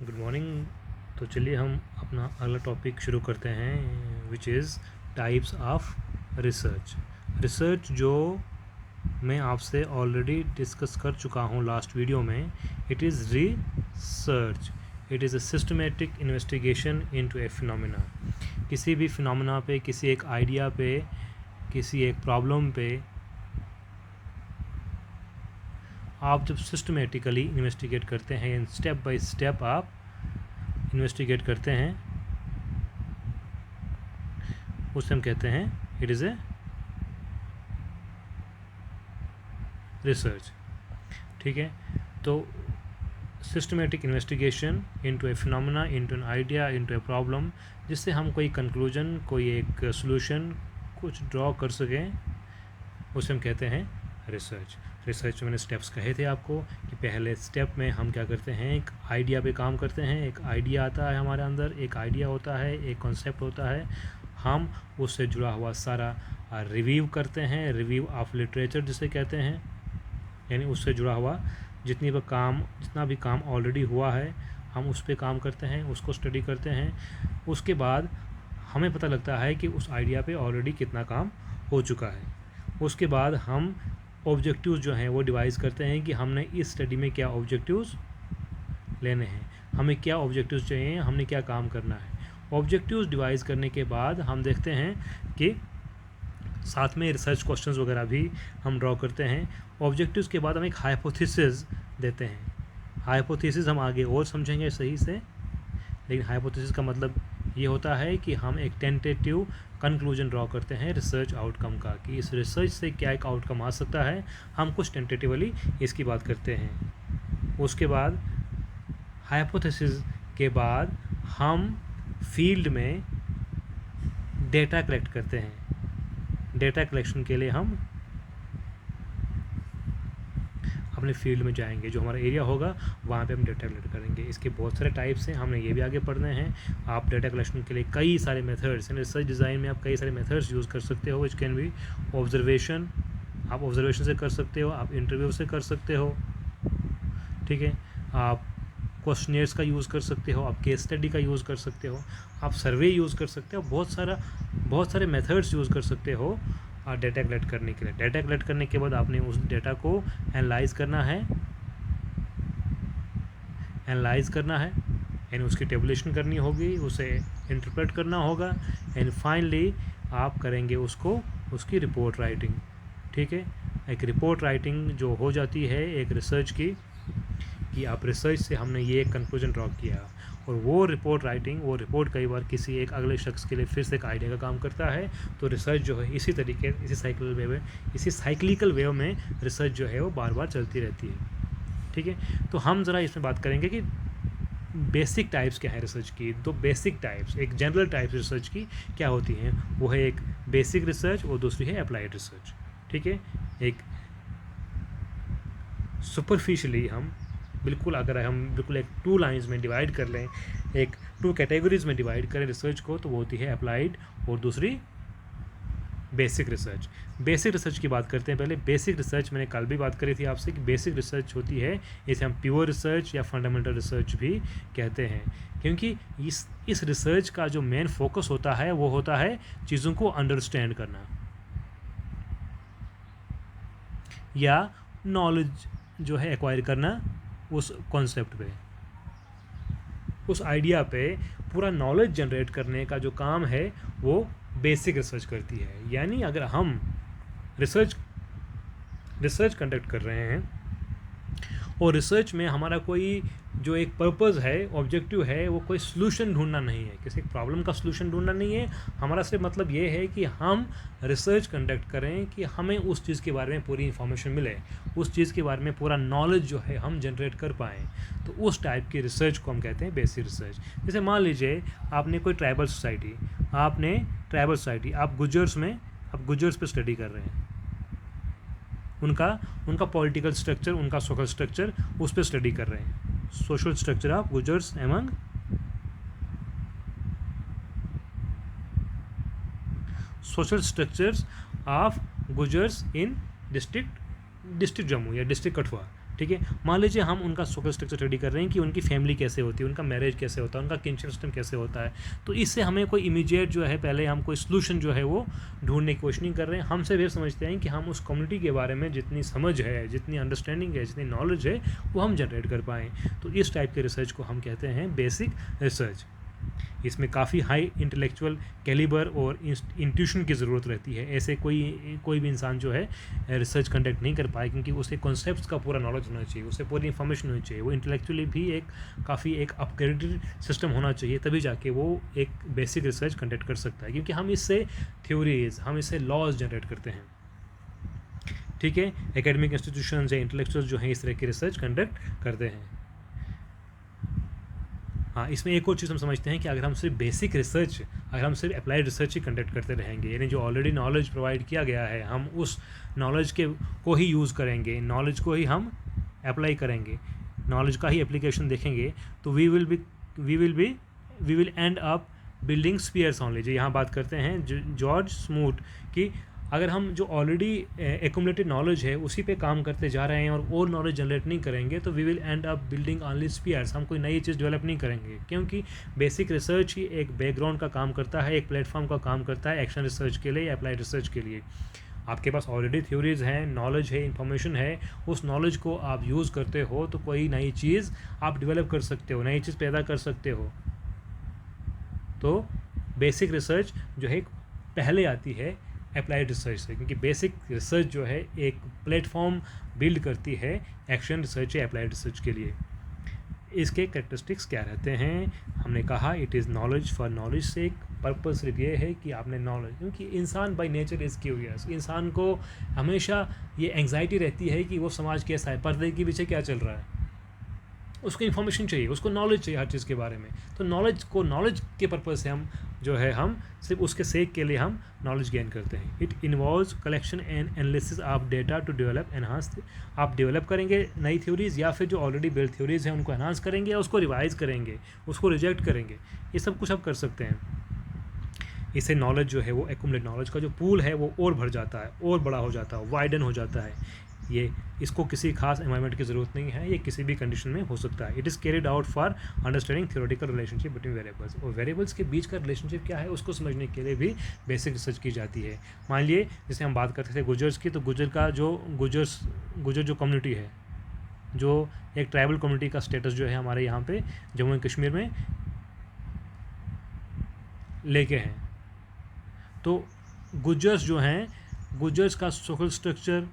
Good morning. तो चलिए हम अपना अगला टॉपिक शुरू करते हैं which is types of research. Research जो मैं आपसे ऑलरेडी डिस्कस कर चुका हूँ लास्ट वीडियो में। It is research, it is a systematic investigation into A phenomena. किसी भी फिनोमेना पे, किसी एक आइडिया पे, किसी एक प्रॉब्लम पे आप जब सिस्टमेटिकली इन्वेस्टिगेट करते हैं, स्टेप बाय स्टेप आप इन्वेस्टिगेट करते हैं, उसे हम कहते हैं इट इज़ ए रिसर्च। ठीक है, तो systematic investigation into A phenomena, into an idea, into a problem, जिससे हम कोई कंक्लूजन, कोई एक सॉल्यूशन कुछ ड्रॉ कर सकें, उसे हम कहते हैं रिसर्च। रिसर्च में मैंने स्टेप्स कहे थे आपको कि पहले स्टेप में हम क्या करते हैं, एक आइडिया पे काम करते हैं। एक आइडिया आता है हमारे अंदर, एक आइडिया होता है, एक कॉन्सेप्ट होता है, हम उससे जुड़ा हुआ सारा रिव्यू करते हैं, रिव्यू ऑफ लिटरेचर जिसे कहते हैं, यानी उससे जुड़ा हुआ जितना भी काम ऑलरेडी हुआ है हम उस पर काम करते हैं, उसको स्टडी करते हैं। उसके बाद हमें पता लगता है कि उस आइडिया पे ऑलरेडी कितना काम हो चुका है। उसके बाद हम ऑब्जेक्टिव्स जो हैं वो डिवाइस करते हैं कि हमने इस स्टडी में क्या ऑब्जेक्टिव्स लेने हैं, हमें क्या ऑब्जेक्टिव्स चाहिए, हमने क्या काम करना है। ऑब्जेक्टिव्स डिवाइस करने के बाद हम देखते हैं कि साथ में रिसर्च क्वेश्चंस वगैरह भी हम ड्रॉ करते हैं। ऑब्जेक्टिव्स के बाद हम एक हाइपोथेसिस देते हैं। हाइपोथेसिस हम आगे और समझेंगे सही से, लेकिन हाइपोथेसिस का मतलब ये होता है कि हम एक टेंटेटिव कंक्लूजन ड्रॉ करते हैं रिसर्च आउटकम का, कि इस रिसर्च से क्या एक आउटकम आ सकता है, हम कुछ टेंटेटिवली इसकी बात करते हैं। उसके बाद हाइपोथेसिस के बाद हम फील्ड में डेटा कलेक्ट करते हैं। डेटा कलेक्शन के लिए हम अपने फील्ड में जाएंगे, जो हमारा एरिया होगा वहाँ पे हम डेटा कलेक्ट करेंगे। इसके बहुत सारे टाइप्स हैं, हमने ये भी आगे पढ़ने हैं। आप डेटा कलेक्शन के लिए कई सारे मेथड्स, रिसर्च डिज़ाइन में आप कई सारे मेथड्स यूज़ कर सकते हो। विच कैन बी ऑब्जर्वेशन, आप ऑब्जर्वेशन से कर सकते हो, आप इंटरव्यू से कर सकते हो, ठीक है, आप क्वेश्चनियर्स का यूज़ कर सकते हो, आप केस स्टडी का यूज़ कर सकते हो, आप सर्वे यूज़ कर सकते हो, बहुत सारे मेथड्स यूज़ कर सकते हो डेटा कलेक्ट करने के लिए। डेटा कलेक्ट करने के बाद आपने उस डेटा को एनालाइज करना है, यानी उसकी टेबुलेशन करनी होगी, उसे इंटरप्रेट करना होगा, एंड फाइनली आप करेंगे उसकी रिपोर्ट राइटिंग। ठीक है, एक रिपोर्ट राइटिंग जो हो जाती है एक रिसर्च की, कि आप रिसर्च से हमने ये एक कंक्लूजन ड्रॉ किया, और वो रिपोर्ट कई बार किसी एक अगले शख्स के लिए फिर से एक आइडिया का काम करता है। तो रिसर्च जो है इसी साइक्लिकल वे में रिसर्च जो है वो बार बार चलती रहती है। ठीक है, तो हम ज़रा इसमें बात करेंगे कि बेसिक टाइप्स क्या है रिसर्च की। दो बेसिक टाइप्स, एक जनरल टाइप्स रिसर्च की क्या होती हैं, वो है एक बेसिक रिसर्च और दूसरी है अप्लाइड रिसर्च। ठीक है, एक सुपरफिशियली अगर हम बिल्कुल एक 2 लाइंस में डिवाइड कर लें, एक 2 कैटेगरीज में डिवाइड करें रिसर्च को, तो वो होती है अप्लाइड और दूसरी बेसिक रिसर्च। बेसिक रिसर्च की बात करते हैं। पहले बेसिक रिसर्च मैंने कल भी बात करी थी आपसे कि बेसिक रिसर्च होती है, इसे हम प्योर रिसर्च या फंडामेंटल रिसर्च भी कहते हैं, क्योंकि इस रिसर्च का जो मेन फोकस होता है वो होता है चीज़ों को अंडरस्टैंड करना या नॉलेज जो है एक्वायर करना उस कॉन्सेप्ट पे, उस आइडिया पे पूरा नॉलेज जनरेट करने का जो काम है वो बेसिक रिसर्च करती है। यानी अगर हम रिसर्च कंडक्ट कर रहे हैं और रिसर्च में हमारा कोई जो एक पर्पज़ है, ऑब्जेक्टिव है, वो कोई सलूशन ढूंढना नहीं है, किसी प्रॉब्लम का सलूशन ढूंढना नहीं है। हमारा सिर्फ मतलब ये है कि हम रिसर्च कंडक्ट करें कि हमें उस चीज़ के बारे में पूरी इन्फॉर्मेशन मिले, उस चीज़ के बारे में पूरा नॉलेज जो है हम जनरेट कर पाएँ। तो उस टाइप की रिसर्च को हम कहते हैं बेसिक रिसर्च। जैसे मान लीजिए आपने कोई ट्राइबल सोसाइटी, आप गुजर्स पे स्टडी कर रहे हैं, उनका पॉलिटिकल स्ट्रक्चर, उनका सोशल स्ट्रक्चर, उस पर स्टडी कर रहे हैं। Social structure of गुजर्स among social structures of गुजर्स in district Jammu या डिस्ट्रिक्ट कठुआ। ठीक है। मान लीजिए हम उनका सोशल स्ट्रक्चर स्टडी कर रहे हैं कि उनकी फैमिली कैसे होती है, उनका मैरिज कैसे होता है, उनका किनशिप सिस्टम कैसे होता है, तो इससे हमें कोई इमीडिएट जो है पहले हम कोई सोल्यूशन जो है वो ढूंढने की कोशिश नहीं कर रहे हैं। हम सिर्फ ये समझते हैं कि हम उस कम्युनिटी के बारे में जितनी समझ है, जितनी अंडरस्टैंडिंग है, जितनी नॉलेज है, वो हम जनरेट कर पाएँ। तो इस टाइप के रिसर्च को हम कहते हैं बेसिक रिसर्च। इसमें काफ़ी हाई इंटेलेक्चुअल कैलिबर और इंट्यूशन की ज़रूरत रहती है। ऐसे कोई भी इंसान जो है रिसर्च कंडक्ट नहीं कर पाए, क्योंकि उसे कॉन्सेप्ट्स का पूरा नॉलेज होना चाहिए, उसे पूरी इन्फॉर्मेशन होनी चाहिए, वो इंटेलेक्चुअली भी काफ़ी एक अपग्रेडेड सिस्टम होना चाहिए, तभी जाके वो एक बेसिक रिसर्च कंडक्ट कर सकता है। क्योंकि हम इससे थ्योरीज, हम इससे लॉज जनरेट करते हैं, ठीक है। एकेडमिक इंस्टीट्यूशंस या इंटेलेक्चुअल्स जो हैं इस तरह की रिसर्च कंडक्ट करते हैं। हाँ, इसमें एक और चीज़ हम समझते हैं कि अगर हम सिर्फ बेसिक रिसर्च, अगर हम सिर्फ अप्लाइड रिसर्च ही कंडक्ट करते रहेंगे, यानी जो ऑलरेडी नॉलेज प्रोवाइड किया गया है, हम उस नॉलेज को ही यूज़ करेंगे, नॉलेज को ही हम अप्लाई करेंगे, नॉलेज का ही एप्लीकेशन देखेंगे, तो we will end up building spheres only. जो यहाँ बात करते हैं जॉर्ज स्मूट कि अगर हम जो ऑलरेडी एक्यूमुलेटेड नॉलेज है उसी पे काम करते जा रहे हैं और नॉलेज जनरेट नहीं करेंगे, तो we will end up building only spheres. हम कोई नई चीज़ डेवलप नहीं करेंगे, क्योंकि बेसिक रिसर्च ही एक बैकग्राउंड का काम करता है, एक प्लेटफॉर्म का काम करता है एक्शन रिसर्च के लिए या अप्लाइड रिसर्च के लिए। आपके पास ऑलरेडी थ्योरीज हैं, नॉलेज है, इन्फॉर्मेशन है, उस नॉलेज को आप यूज़ करते हो तो कोई नई चीज़ आप डेवलप कर सकते हो, नई चीज़ पैदा कर सकते हो। तो बेसिक रिसर्च जो है पहले आती है अप्लाइड रिसर्च से, क्योंकि बेसिक रिसर्च जो है एक प्लेटफॉर्म बिल्ड करती है एक्शन रिसर्च या अप्लाइड रिसर्च के लिए। इसके कैरेक्टरिस्टिक्स क्या रहते हैं? हमने कहा it is knowledge for knowledge से। पर्पस सिर्फ ये है कि आपने नॉलेज, क्योंकि इंसान बाय नेचर इज़ क्यूरियस, इंसान को हमेशा ये एंग्जाइटी रहती है कि वो समाज कैसा है, पर्दे के पीछे क्या चल रहा है, उसको इन्फॉर्मेशन चाहिए, उसको नॉलेज चाहिए हर चीज़ के बारे में। तो नॉलेज के पर्पज़ से हम जो है हम सिर्फ उसके सेक के लिए हम नॉलेज गेन करते हैं। It involves collection and analysis of data to develop enhance. आप डेवलप करेंगे नई थ्योरीज़ या फिर जो ऑलरेडी बिल्ड थ्योरीज़ हैं उनको एनहांस करेंगे या उसको रिवाइज करेंगे, उसको रिजेक्ट करेंगे, ये सब कुछ आप कर सकते हैं। इससे नॉलेज जो है वो एक्यूमुलेट नॉलेज का जो पूल है वो और भर जाता है, और बड़ा हो जाता है, वाइडन हो जाता है। इसको किसी खास एनवायरनमेंट की ज़रूरत नहीं है, ये किसी भी कंडीशन में हो सकता है। It is carried out for understanding theoretical relationship between variables. और वेरिएबल्स के बीच का रिलेशनशिप क्या है उसको समझने के लिए भी बेसिक रिसर्च की जाती है। मान लिए जैसे हम बात करते थे गुजर्स की, तो गुजर जो कम्युनिटी है, जो एक ट्राइबल कम्युनिटी का स्टेटस जो है हमारे यहाँ पे जम्मू एंड कश्मीर में लेके हैं। तो गुजर्स जो हैं, गुजर्स का सोशल स्ट्रक्चर,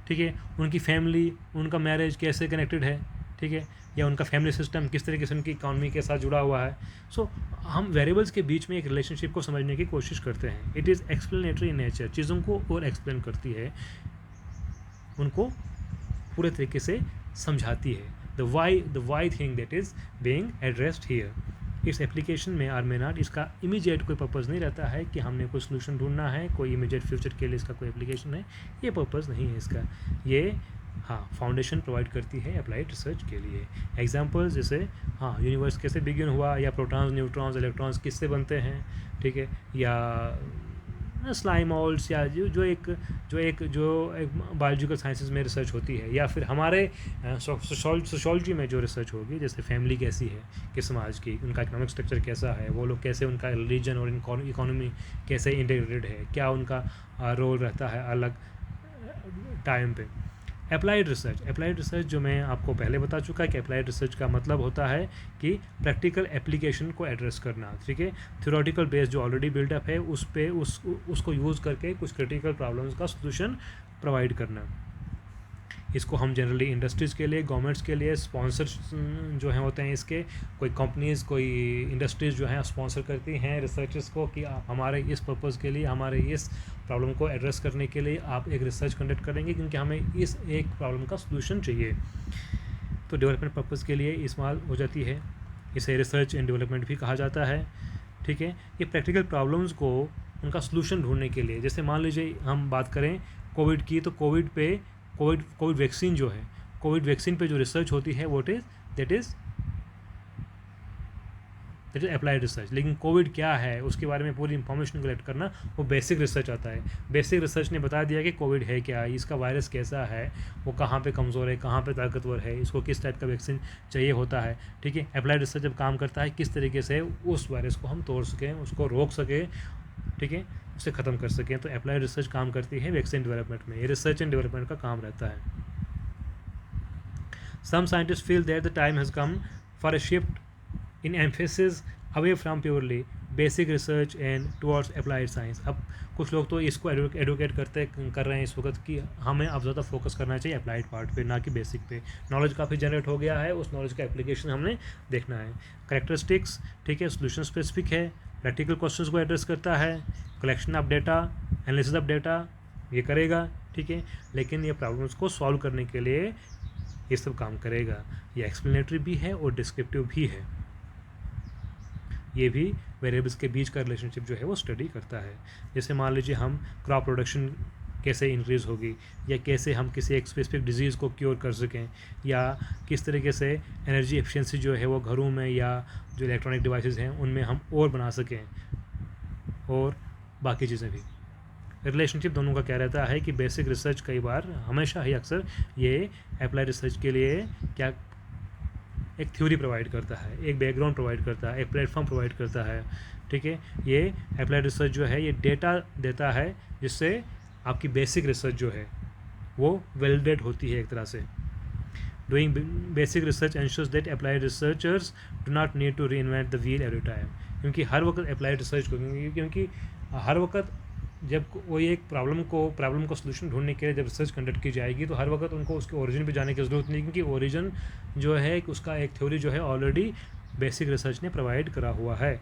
ठीक है, उनकी फैमिली, उनका मैरिज कैसे कनेक्टेड है, ठीक है, या उनका फैमिली सिस्टम किस तरीके से उनकी इकॉनमी के साथ जुड़ा हुआ है। सो हम वेरिएबल्स के बीच में एक रिलेशनशिप को समझने की कोशिश करते हैं। It is explanatory in nature, चीज़ों को और एक्सप्लेन करती है, उनको पूरे तरीके से समझाती है। The why thing that is being addressed here. इस एप्लीकेशन में आर मे नॉट, इसका इमीडिएट कोई पर्पज़ नहीं रहता है कि हमने कोई सोल्यूशन ढूंढना है, कोई इमीडिएट फ्यूचर के लिए इसका कोई एप्लीकेशन है, ये पर्पज़ नहीं है इसका। ये हाँ फाउंडेशन प्रोवाइड करती है अप्लाइड रिसर्च के लिए। एग्जांपल्स जैसे हाँ यूनिवर्स कैसे बिगिन हुआ, या प्रोटॉन्स, न्यूट्रॉन्स, इलेक्ट्रॉन्स किससे बनते हैं, ठीक है, या स्लाइम मोल्ड्स, या जो एक बायोलॉजिकल साइंसेज में रिसर्च होती है, या फिर हमारे सोशोलॉजी में जो रिसर्च होगी, जैसे फैमिली कैसी है किस समाज की, उनका इकोनॉमिक स्ट्रक्चर कैसा है, वो लोग कैसे, उनका रिलीजन और इकोनॉमी कैसे इंटीग्रेटेड है, क्या उनका रोल रहता है अलग टाइम पे। अप्लाइड रिसर्च जो मैं आपको पहले बता चुका है कि अप्लाइड रिसर्च का मतलब होता है कि प्रैक्टिकल एप्लीकेशन को एड्रेस करना, ठीक है। थ्योरेटिकल बेस जो ऑलरेडी बिल्डअप है उसको यूज़ करके कुछ क्रिटिकल प्रॉब्लम्स का सॉल्यूशन प्रोवाइड करना। इसको हम जनरली इंडस्ट्रीज़ के लिए, गवर्नमेंट्स के लिए, स्पॉन्सर्स जो हैं होते हैं इसके, कोई कंपनीज़, कोई इंडस्ट्रीज़ जो हैं स्पॉन्सर करती हैं रिसर्चर्स को कि आप हमारे इस पर्पज़ के लिए, हमारे इस प्रॉब्लम को एड्रेस करने के लिए आप एक रिसर्च कंडक्ट करेंगे, क्योंकि हमें इस एक प्रॉब्लम का सलूशन चाहिए। तो डेवलपमेंट पर्पज़ के लिए इस्तेमाल हो जाती है, इसे रिसर्च एंड डेवलपमेंट भी कहा जाता है, ठीक है। ये प्रैक्टिकल प्रॉब्लम्स को उनका सलूशन ढूंढने के लिए, जैसे मान लीजिए हम बात करें कोविड की, तो कोविड वैक्सीन जो है, कोविड वैक्सीन पे जो रिसर्च होती है that that is applied research. लेकिन कोविड क्या है उसके बारे में पूरी इंफॉर्मेशन कलेक्ट करना वो बेसिक रिसर्च आता है। बेसिक रिसर्च ने बता दिया कि कोविड है क्या, इसका वायरस कैसा है, वो कहाँ पे कमज़ोर है, कहाँ पे ताकतवर है, इसको किस टाइप का वैक्सीन चाहिए होता है, ठीक है। अप्लाइड रिसर्च जब काम करता है किस तरीके से उस वायरस को हम तोड़ सकें, उसको रोक सकें, ठीक है, उसे ख़त्म कर सकें। तो अप्लाइड रिसर्च काम करती है वैक्सीन डेवलपमेंट में, ये रिसर्च एंड डेवलपमेंट का काम रहता है। Some scientists feel that the time has come for a shift in emphasis away from purely basic research and towards applied science। अब कुछ लोग तो इसको एडवोकेट कर रहे हैं इस वक्त कि हमें अब ज़्यादा फोकस करना चाहिए अप्लाइड पार्ट पे, ना कि बेसिक पे। नॉलेज काफ़ी जनरेट हो गया है, उस नॉलेज का एप्लीकेशन हमने देखना है। करेक्टरिस्टिक्स, ठीक है, सोल्यूशन स्पेसिफिक है, प्रैक्टिकल क्वेश्चंस को एड्रेस करता है, collection of data, analysis of data ये करेगा, ठीक है। लेकिन ये प्रॉब्लम्स को सॉल्व करने के लिए ये सब काम करेगा। ये एक्सप्लेनेटरी भी है और डिस्क्रिप्टिव भी है। ये भी वेरिएबल्स के बीच का रिलेशनशिप जो है वो स्टडी करता है। जैसे मान लीजिए हम क्रॉप प्रोडक्शन कैसे इंक्रीज़ होगी, या कैसे हम किसी एक स्पेसिफिक डिजीज़ को क्योर कर सकें, या किस तरीके से एनर्जी एफिशिएंसी जो है वो घरों में या जो इलेक्ट्रॉनिक डिवाइसेस हैं उनमें हम और बना सकें, और बाकी चीज़ें भी। रिलेशनशिप दोनों का क्या रहता है कि बेसिक रिसर्च कई बार हमेशा ही अक्सर ये अप्लाइड रिसर्च के लिए क्या एक थ्योरी प्रोवाइड करता है, एक बैकग्राउंड प्रोवाइड करता है, एक प्लेटफॉर्म प्रोवाइड करता है, ठीक है। ये अप्लाइड रिसर्च जो है ये डेटा देता है जिससे आपकी बेसिक रिसर्च जो है वो वैलिडेट होती है एक तरह से। Doing basic research ensures that applied researchers do not need to reinvent the wheel every time. क्योंकि हर वक्त अप्लाइड रिसर्च को, क्योंकि हर वक्त जब कोई एक प्रॉब्लम को सोल्यूशन ढूंढने के लिए जब रिसर्च कंडक्ट की जाएगी तो हर वक्त उनको उसके ओरिजिन पे जाने की ज़रूरत नहीं, क्योंकि ओरिजिन जो है उसका एक थ्योरी जो है ऑलरेडी बेसिक रिसर्च ने प्रोवाइड करा हुआ है।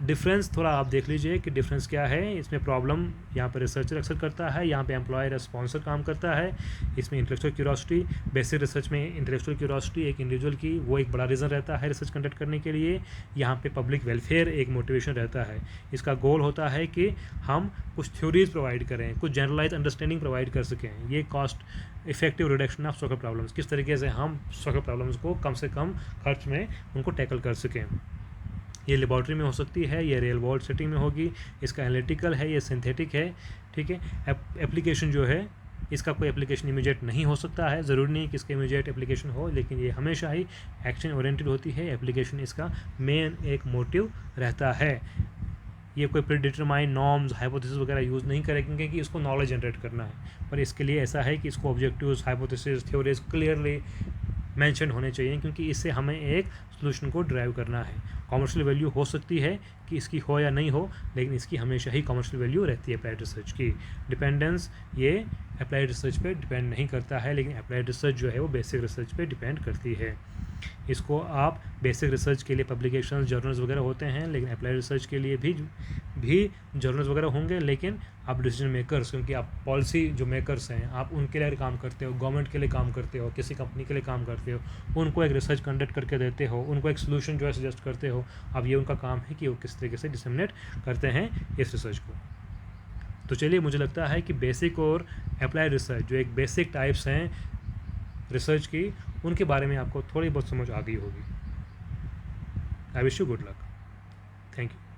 डिफरेंस थोड़ा आप देख लीजिए कि डिफरेंस क्या है। इसमें प्रॉब्लम यहाँ पर रिसर्चर अक्सर करता है, यहाँ पे एम्प्लॉयर स्पॉन्सर काम करता है। इसमें इंटेलेक्चुअल क्यूरियोसिटी, बेसिक रिसर्च में इंटेलेक्चुअल क्यूरियोसिटी एक इंडिविजुअल की वो एक बड़ा रीज़न रहता है रिसर्च कंडक्ट करने के लिए। यहाँ पे पब्लिक वेलफेयर एक मोटिवेशन रहता है। इसका गोल होता है कि हम कुछ थ्योरीज प्रोवाइड करें, कुछ जनरलाइज अंडरस्टैंडिंग प्रोवाइड कर सकें। ये cost effective reduction of social problems, किस तरीके से हम सोशल प्रॉब्लम्स को कम से कम खर्च में उनको टैकल कर सकें। ये लेबॉर्ट्री में हो सकती है, ये रियल वर्ल्ड सेटिंग में होगी, इसका एनालिटिकल है, ये सिंथेटिक है, ठीक है। एप्लीकेशन जो है इसका कोई एप्लीकेशन इमीडिएट नहीं हो सकता है, ज़रूरी नहीं कि इसका इमीडिएट एप्लीकेशन हो, लेकिन ये हमेशा ही एक्शन ओरिएंटेड होती है। एप्लीकेशन इसका मेन एक मोटिव रहता है। ये कोई प्रीडिटरमाइन नॉर्म्स, हाइपोथेसिस वगैरह यूज़ नहीं करेंगे क्योंकि इसको नॉलेज जनरेट करना है, पर इसके लिए ऐसा है कि इसको objectives, hypothesis, theories clearly mention होने चाहिए, क्योंकि इससे हमें एक सोल्यूशन को ड्राइव करना है। कॉमर्शियल वैल्यू हो सकती है कि इसकी हो या नहीं हो, लेकिन इसकी हमेशा ही कॉमर्शियल वैल्यू रहती है अप्लाइड रिसर्च की। डिपेंडेंस ये अप्लाइड रिसर्च पे डिपेंड नहीं करता है, लेकिन अप्लाइड रिसर्च जो है वो बेसिक रिसर्च पे डिपेंड करती है। इसको आप बेसिक रिसर्च के लिए पब्लिकेशंस, जर्नल्स वगैरह होते हैं, लेकिन अप्लाइड रिसर्च के लिए भी जर्नल्स वगैरह होंगे, लेकिन आप डिसीजन मेकर्स, क्योंकि आप पॉलिसी जो मेकर्स हैं आप उनके लिए काम करते हो, गवर्नमेंट के लिए काम करते हो, किसी कंपनी के लिए काम करते हो, उनको एक रिसर्च कंडक्ट करके देते हो, उनको एक सोल्यूशन जो है सजेस्ट करते हो। अब ये उनका काम है कि वो किस तरीके से डिसमिनेट करते हैं इस रिसर्च को। तो चलिए, मुझे लगता है कि बेसिक और अप्लाइड रिसर्च जो एक बेसिक टाइप्स हैं रिसर्च की, उनके बारे में आपको थोड़ी बहुत समझ आ गई होगी। I wish you good luck. Thank you.